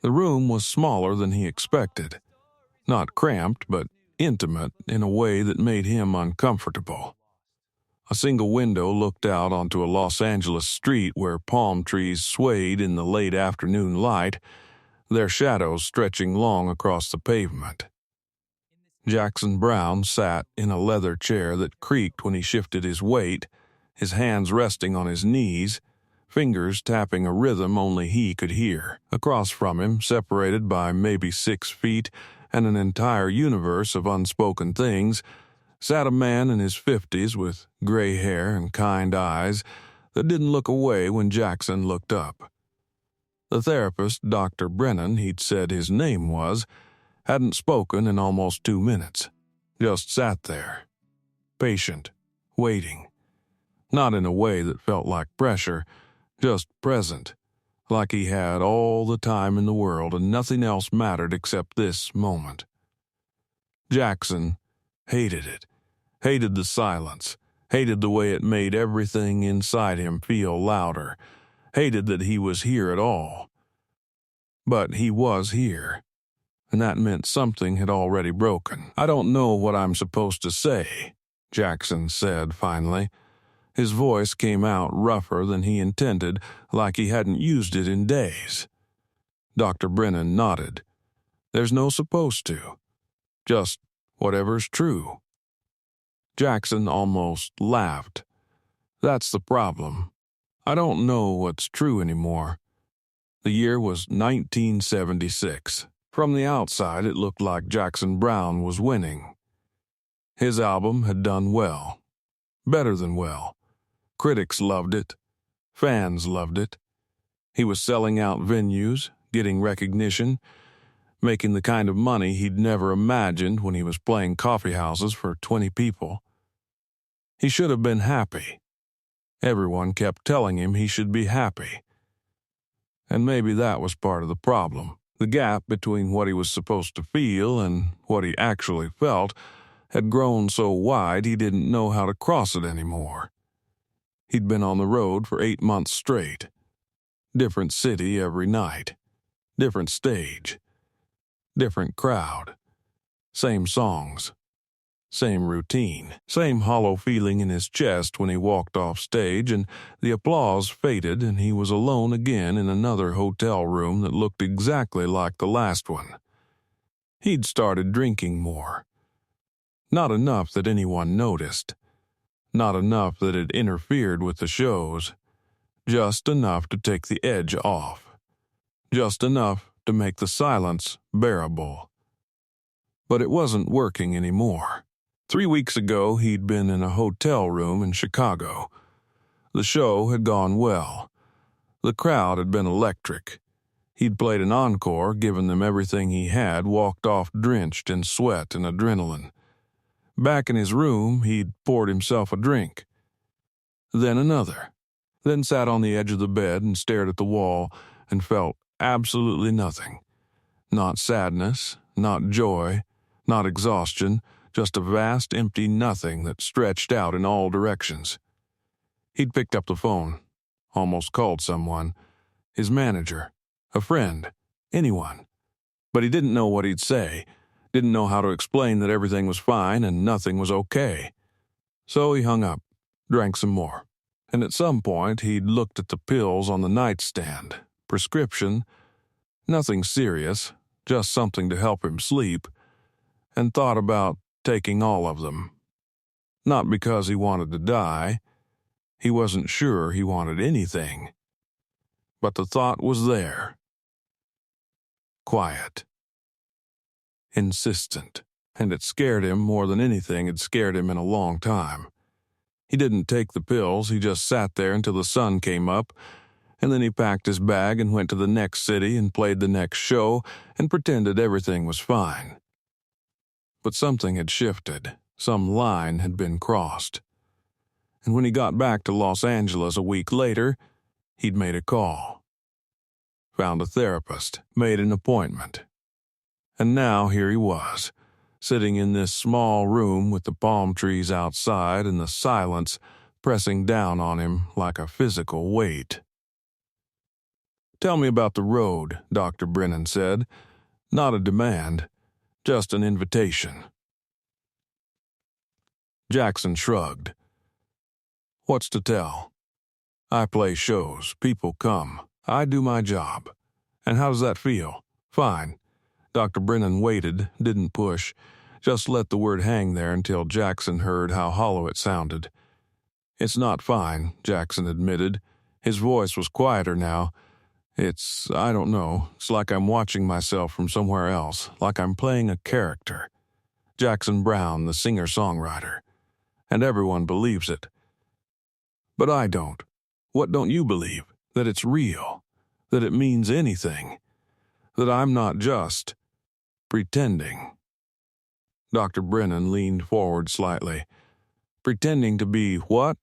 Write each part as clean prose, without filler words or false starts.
The room was smaller than he expected, not cramped, but intimate in a way that made him uncomfortable. A single window looked out onto a Los Angeles street where palm trees swayed in the late afternoon light, their shadows stretching long across the pavement. Jackson Browne sat in a leather chair that creaked when he shifted his weight, his hands resting on his knees, fingers tapping a rhythm only he could hear. Across from him, separated by maybe 6 feet and an entire universe of unspoken things, sat a man in his 50s with gray hair and kind eyes that didn't look away when Jackson looked up. The therapist, Dr. Brennan, he'd said his name was, hadn't spoken in almost 2 minutes. Just sat there, patient, waiting. Not in a way that felt like pressure, just present, like he had all the time in the world and nothing else mattered except this moment. Jackson hated it, hated the silence, hated the way it made everything inside him feel louder, hated that he was here at all. But he was here, and that meant something had already broken. "I don't know what I'm supposed to say," Jackson said finally. His voice came out rougher than he intended, like he hadn't used it in days. Dr. Brennan nodded. "There's no supposed to. Just whatever's true." Jackson almost laughed. "That's the problem. I don't know what's true anymore." The year was 1976. From the outside, it looked like Jackson Browne was winning. His album had done well. Better than well. Critics loved it. Fans loved it. He was selling out venues, getting recognition, making the kind of money he'd never imagined when he was playing coffee houses for 20 people. He should have been happy. Everyone kept telling him he should be happy. And maybe that was part of the problem. The gap between what he was supposed to feel and what he actually felt had grown so wide he didn't know how to cross it anymore. He'd been on the road for 8 months straight. Different city every night. Different stage. Different crowd. Same songs. Same routine. Same hollow feeling in his chest when he walked off stage, and the applause faded and he was alone again in another hotel room that looked exactly like the last one. He'd started drinking more. Not enough that anyone noticed. Not enough that it interfered with the shows. Just enough to take the edge off. Just enough to make the silence bearable. But it wasn't working anymore. 3 weeks ago, he'd been in a hotel room in Chicago. The show had gone well. The crowd had been electric. He'd played an encore, given them everything he had, walked off drenched in sweat and adrenaline. Back in his room, he'd poured himself a drink. Then another. Then sat on the edge of the bed and stared at the wall and felt absolutely nothing. Not sadness, not joy, not exhaustion, just a vast empty nothing that stretched out in all directions. He'd picked up the phone, almost called someone, his manager, a friend, anyone. But he didn't know what he'd say, didn't know how to explain that everything was fine and nothing was okay. So he hung up, drank some more, and at some point he'd looked at the pills on the nightstand, prescription, nothing serious, just something to help him sleep, and thought about taking all of them. Not because he wanted to die. He wasn't sure he wanted anything. But the thought was there. Quiet. Insistent. And it scared him more than anything had scared him in a long time. He didn't take the pills, he just sat there until the sun came up, and then he packed his bag and went to the next city and played the next show and pretended everything was fine. But something had shifted. Some line had been crossed. And when he got back to Los Angeles a week later, he'd made a call. Found a therapist, made an appointment. And now here he was, sitting in this small room with the palm trees outside and the silence pressing down on him like a physical weight. "Tell me about the road," Dr. Brennan said. "Not a demand, just an invitation." Jackson shrugged. "What's to tell? I play shows, people come, I do my job. And how does that feel? Fine." Dr. Brennan waited, didn't push, just let the word hang there until Jackson heard how hollow it sounded. "It's not fine," Jackson admitted. His voice was quieter now. I don't know, it's like I'm watching myself from somewhere else, like I'm playing a character. Jackson Browne, the singer-songwriter. And everyone believes it. But I don't. What don't you believe? That it's real? That it means anything? That I'm not just pretending?" Dr. Brennan leaned forward slightly. "Pretending to be what?"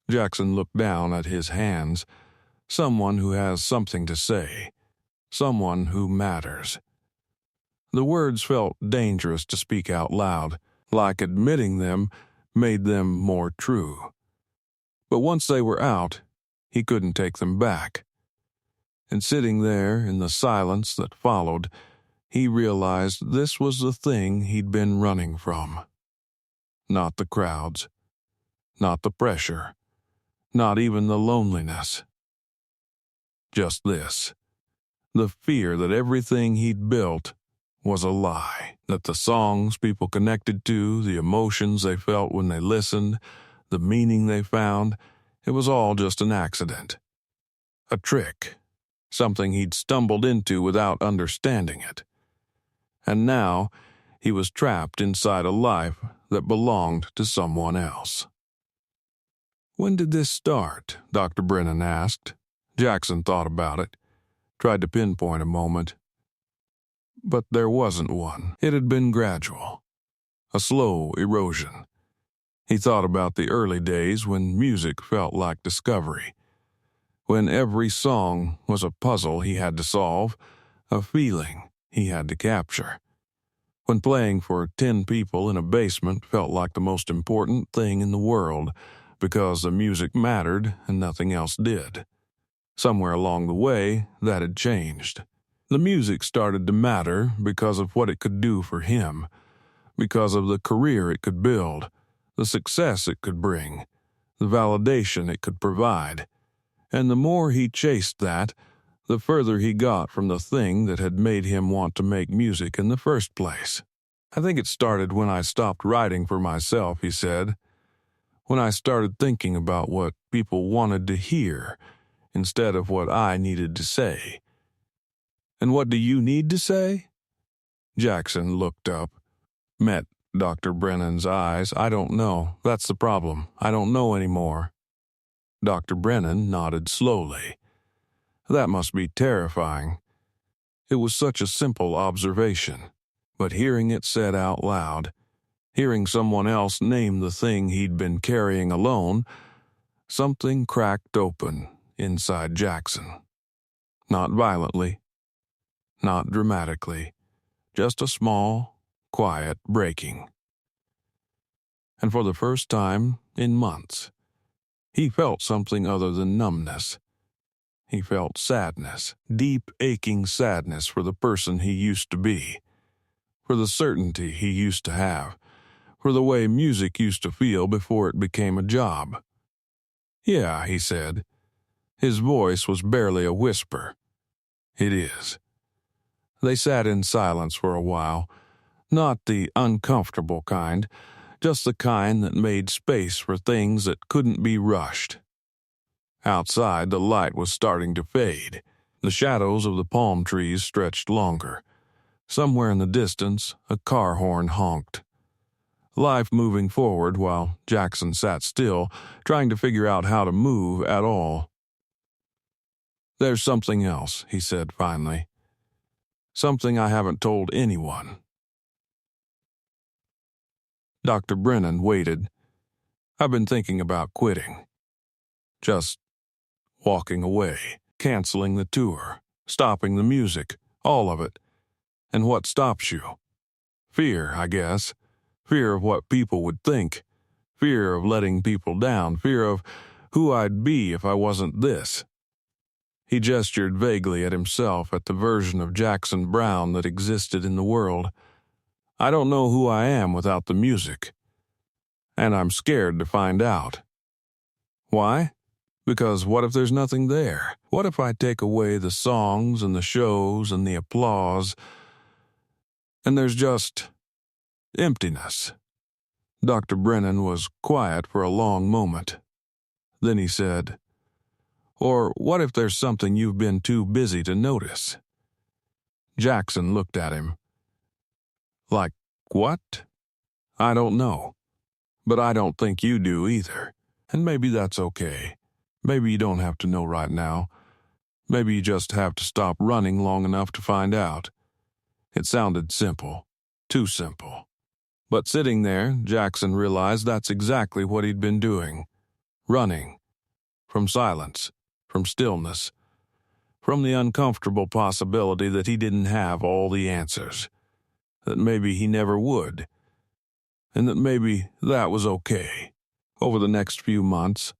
Jackson looked down at his hands. Someone who has something to say. Someone who matters. The words felt dangerous to speak out loud, like admitting them made them more true. But once they were out, he couldn't take them back. And sitting there in the silence that followed, he realized this was the thing he'd been running from. Not the crowds. Not the pressure. Not even the loneliness. Just this. The fear that everything he'd built was a lie. That the songs people connected to, the emotions they felt when they listened, the meaning they found, it was all just an accident. A trick. Something he'd stumbled into without understanding it. And now he was trapped inside a life that belonged to someone else. "When did this start?" Dr. Brennan asked. Jackson thought about it, tried to pinpoint a moment. But there wasn't one. It had been gradual. A slow erosion. He thought about the early days when music felt like discovery. When every song was a puzzle he had to solve, a feeling he had to capture. When playing for 10 people in a basement felt like the most important thing in the world because the music mattered and nothing else did. Somewhere along the way, that had changed. The music started to matter because of what it could do for him, because of the career it could build, the success it could bring, the validation it could provide. And the more he chased that, the further he got from the thing that had made him want to make music in the first place. "I think it started when I stopped writing for myself," he said. "When I started thinking about what people wanted to hear instead of what I needed to say." "And what do you need to say?" Jackson looked up, met Dr. Brennan's eyes. "I don't know. That's the problem. I don't know anymore." Dr. Brennan nodded slowly. That must be terrifying. It was such a simple observation, but hearing it said out loud, hearing someone else name the thing he'd been carrying alone, something cracked open inside Jackson. Not violently, not dramatically, just a small, quiet breaking. And for the first time in months, he felt something other than numbness. He felt sadness, deep, aching sadness for the person he used to be, for the certainty he used to have, for the way music used to feel before it became a job. "Yeah," he said. His voice was barely a whisper. "It is." They sat in silence for a while, not the uncomfortable kind, just the kind that made space for things that couldn't be rushed. Outside, the light was starting to fade. The shadows of the palm trees stretched longer. Somewhere in the distance, a car horn honked. Life moving forward while Jackson sat still, trying to figure out how to move at all. "There's something else," he said finally. "Something I haven't told anyone." Dr. Brennan waited. "I've been thinking about quitting. Just walking away, canceling the tour, stopping the music, all of it. And what stops you? Fear, I guess. Fear of what people would think. Fear of letting people down. Fear of who I'd be if I wasn't this." He gestured vaguely at himself at the version of Jackson Browne that existed in the world. "I don't know who I am without the music. And I'm scared to find out. Why? Because what if there's nothing there? What if I take away the songs and the shows and the applause, and there's just emptiness?" Dr. Brennan was quiet for a long moment. Then he said, "Or what if there's something you've been too busy to notice?" Jackson looked at him. "Like what?" "I don't know. But I don't think you do either. And maybe that's okay. Maybe you don't have to know right now. Maybe you just have to stop running long enough to find out." It sounded simple. Too simple. But sitting there, Jackson realized that's exactly what he'd been doing. Running. From silence. From stillness. From the uncomfortable possibility that he didn't have all the answers. That maybe he never would. And that maybe that was okay. Over the next few months,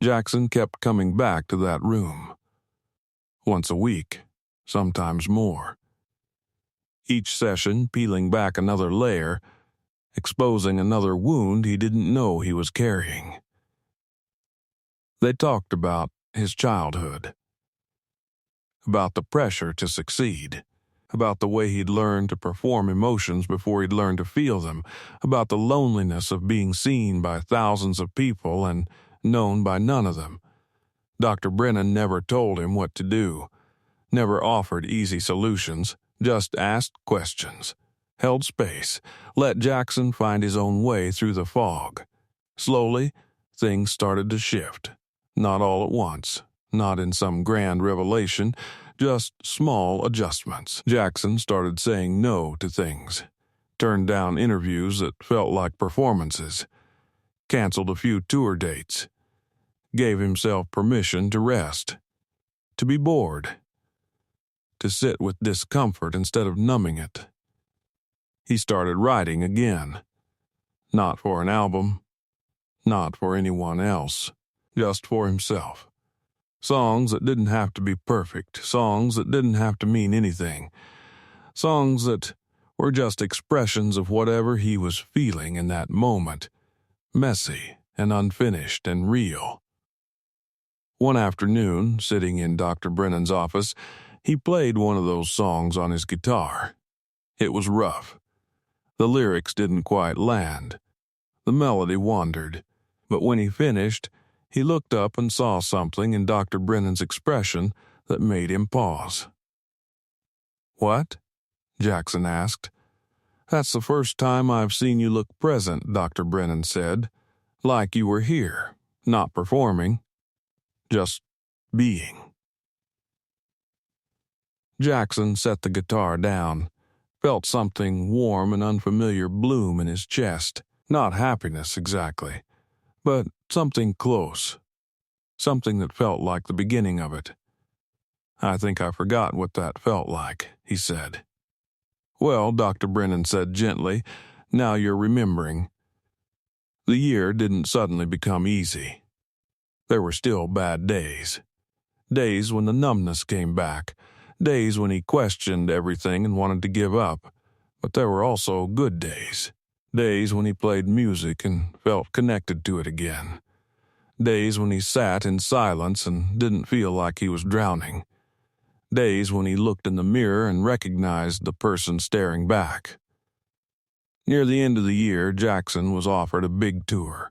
Jackson kept coming back to that room. Once a week, sometimes more. Each session peeling back another layer, exposing another wound he didn't know he was carrying. They talked about his childhood, about the pressure to succeed, about the way he'd learned to perform emotions before he'd learned to feel them, about the loneliness of being seen by thousands of people and known by none of them. Dr. Brennan never told him what to do, never offered easy solutions, just asked questions, held space, let Jackson find his own way through the fog. Slowly, things started to shift. Not all at once, not in some grand revelation, just small adjustments. Jackson started saying no to things, turned down interviews that felt like performances, canceled a few tour dates, gave himself permission to rest, to be bored, to sit with discomfort instead of numbing it. He started writing again. Not for an album, not for anyone else, just for himself. Songs that didn't have to be perfect, songs that didn't have to mean anything, songs that were just expressions of whatever he was feeling in that moment, messy and unfinished and real. One afternoon, sitting in Dr. Brennan's office, he played one of those songs on his guitar. It was rough. The lyrics didn't quite land. The melody wandered. But when he finished, he looked up and saw something in Dr. Brennan's expression that made him pause. "What?" Jackson asked. "That's the first time I've seen you look present," Dr. Brennan said. "Like you were here, not performing, just being." Jackson set the guitar down, felt something warm and unfamiliar bloom in his chest. Not happiness exactly, but something close. Something that felt like the beginning of it. "I think I forgot what that felt like," he said. "Well," Dr. Brennan said gently, "now you're remembering. The year didn't suddenly become easy. There were still bad days. Days when the numbness came back. Days when he questioned everything and wanted to give up. But there were also good days. Days when he played music and felt connected to it again. Days when he sat in silence and didn't feel like he was drowning. Days when he looked in the mirror and recognized the person staring back." Near the end of the year, Jackson was offered a big tour.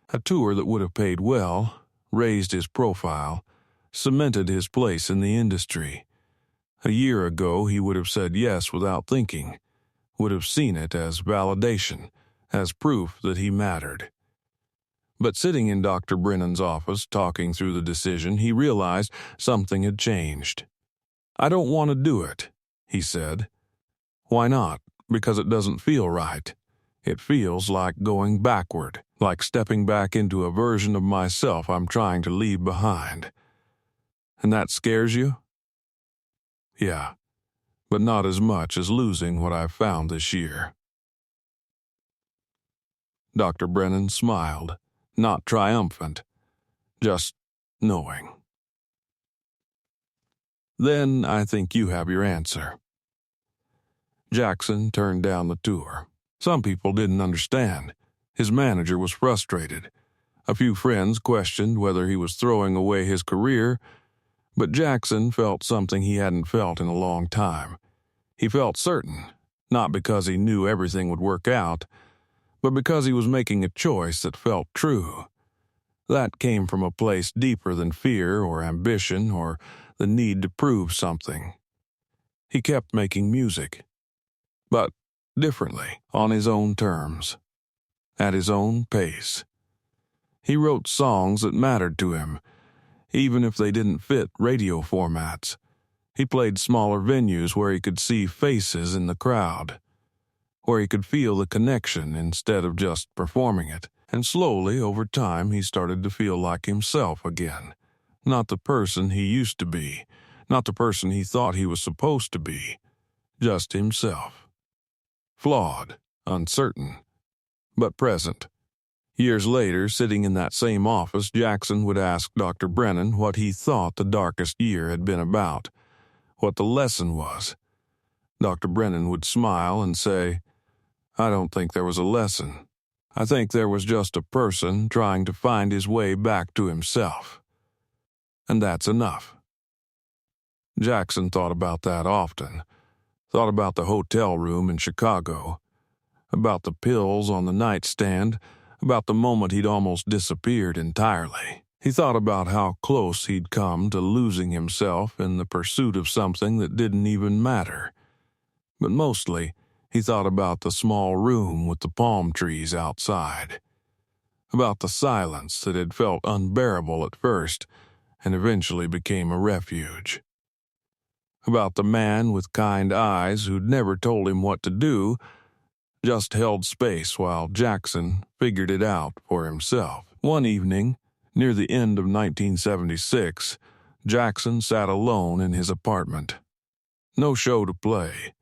A tour that would have paid well, raised his profile, cemented his place in the industry. A year ago, he would have said yes without thinking, would have seen it as validation, as proof that he mattered. But sitting in Dr. Brennan's office, talking through the decision, he realized something had changed. "I don't want to do it," he said. "Why not?" "Because it doesn't feel right. It feels like going backward, like stepping back into a version of myself I'm trying to leave behind." "And that scares you?" "Yeah, but not as much as losing what I've found this year." Dr. Brennan smiled, not triumphant, just knowing. Then I think you have your answer." Jackson turned down the tour. Some people didn't understand. His manager was frustrated. A few friends questioned whether he was throwing away his career, but Jackson felt something he hadn't felt in a long time. He felt certain, not because he knew everything would work out, but because he was making a choice that felt true. That came from a place deeper than fear or ambition or the need to prove something. He kept making music, but differently, on his own terms, at his own pace. He wrote songs that mattered to him, even if they didn't fit radio formats. He played smaller venues where he could see faces in the crowd, where he could feel the connection instead of just performing it. And slowly, over time, he started to feel like himself again. Not the person he used to be, not the person he thought he was supposed to be, just himself. Flawed, uncertain, but present. Years later, sitting in that same office, Jackson would ask Dr. Brennan what he thought the darkest year had been about, what the lesson was. Dr. Brennan would smile and say, "I don't think there was a lesson. I think there was just a person trying to find his way back to himself. And that's enough." Jackson thought about that often. Thought about the hotel room in Chicago, about the pills on the nightstand, about the moment he'd almost disappeared entirely. He thought about how close he'd come to losing himself in the pursuit of something that didn't even matter. But mostly, he thought about the small room with the palm trees outside, about the silence that had felt unbearable at first and eventually became a refuge, about the man with kind eyes who'd never told him what to do, just held space while Jackson figured it out for himself. One evening, near the end of 1976, Jackson sat alone in his apartment. No show to play,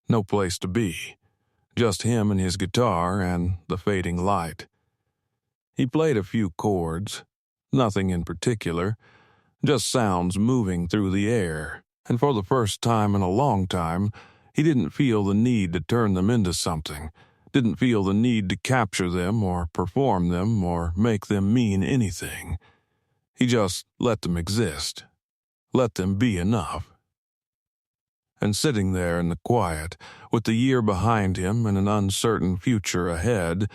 no place to be, just him and his guitar and the fading light. He played a few chords, nothing in particular, just sounds moving through the air, and for the first time in a long time, he didn't feel the need to turn them into something, didn't feel the need to capture them or perform them or make them mean anything. He just let them exist, let them be enough. And sitting there in the quiet, with the year behind him and an uncertain future ahead,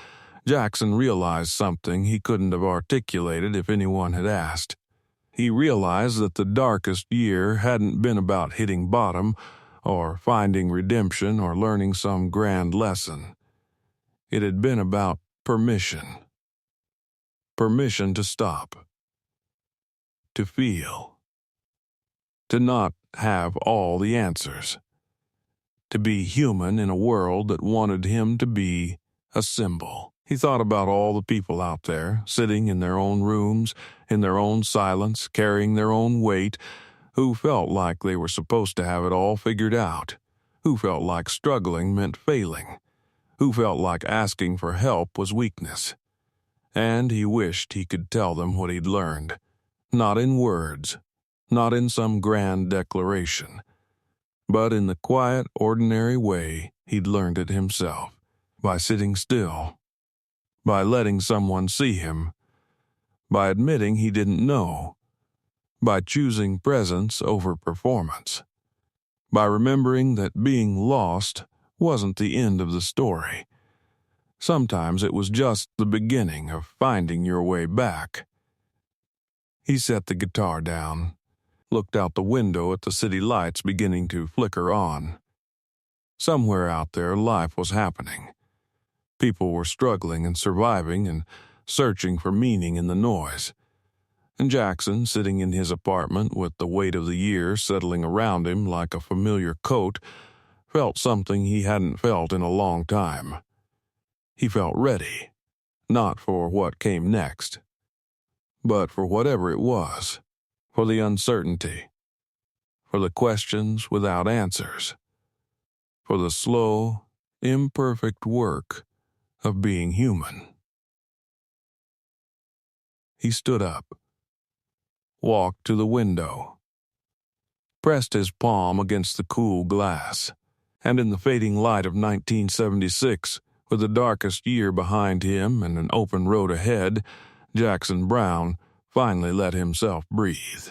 Jackson realized something he couldn't have articulated if anyone had asked. He realized that the darkest year hadn't been about hitting bottom or finding redemption or learning some grand lesson. It had been about permission. Permission to stop. To feel. To not have all the answers. To be human in a world that wanted him to be a symbol. He thought about all the people out there, sitting in their own rooms, in their own silence, carrying their own weight, who felt like they were supposed to have it all figured out, who felt like struggling meant failing, who felt like asking for help was weakness. And he wished he could tell them what he'd learned, not in words, not in some grand declaration, but in the quiet, ordinary way he'd learned it himself, by sitting still, by letting someone see him, by admitting he didn't know, by choosing presence over performance, by remembering that being lost wasn't the end of the story. Sometimes it was just the beginning of finding your way back. He set the guitar down, looked out the window at the city lights beginning to flicker on. Somewhere out there, life was happening. People were struggling and surviving and searching for meaning in the noise. And Jackson, sitting in his apartment with the weight of the year settling around him like a familiar coat, felt something he hadn't felt in a long time. He felt ready, not for what came next, but for whatever it was, for the uncertainty, for the questions without answers, for the slow, imperfect work of being human. He stood up, walked to the window, pressed his palm against the cool glass. And in the fading light of 1976, with the darkest year behind him and an open road ahead, Jackson Browne finally let himself breathe.